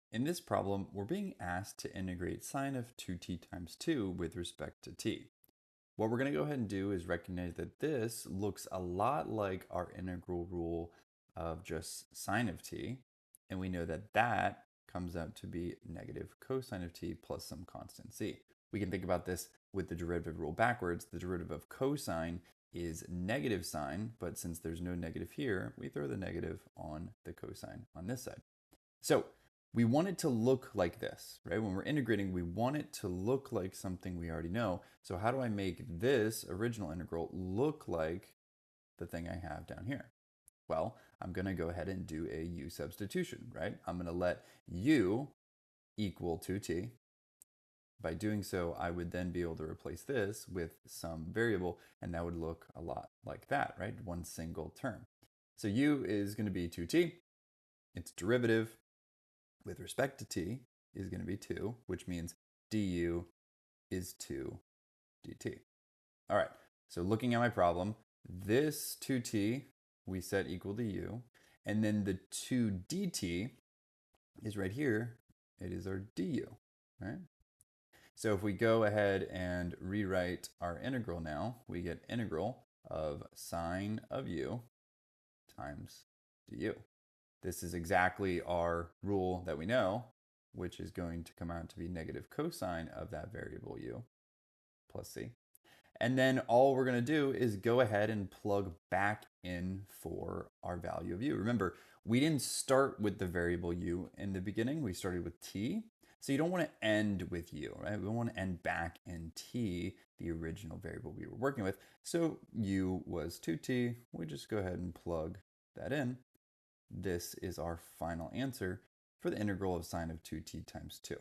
In this problem, we're being asked to integrate sine of 2t times 2 with respect to t. What we're going to go ahead and do is recognize that this looks a lot like our integral rule of just sine of t, and we know that that comes out to be negative cosine of t plus some constant c. We can think about this with the derivative rule backwards. The derivative of cosine is negative sine, but since there's no negative here, we throw the negative on the cosine on this side. So we want it to look like this, right? When we're integrating, we want it to look like something we already know. So how do I make this original integral look like the thing I have down here? Well, I'm going to go ahead and do a u substitution, right? I'm going to let u equal 2t. By doing so, I would then be able to replace this with some variable, and that would look a lot like that, right? One single term. So u is going to be 2t. Its derivative with respect to t is going to be 2, which means du is 2 dt. All right, so looking at my problem, this 2t we set equal to u, and then the 2 dt is right here. It is our du, right? So if we go ahead and rewrite our integral now, we get integral of sine of u times du. This is exactly our rule that we know, which is going to come out to be negative cosine of that variable u plus c. And then all we're going to do is go ahead and plug back in for our value of u. Remember, we didn't start with the variable u in the beginning. We started with t. So you don't want to end with u, right? We want to end back in t, the original variable we were working with. So u was 2t. We just go ahead and plug that in. This is our final answer for the integral of sine of 2t times 2.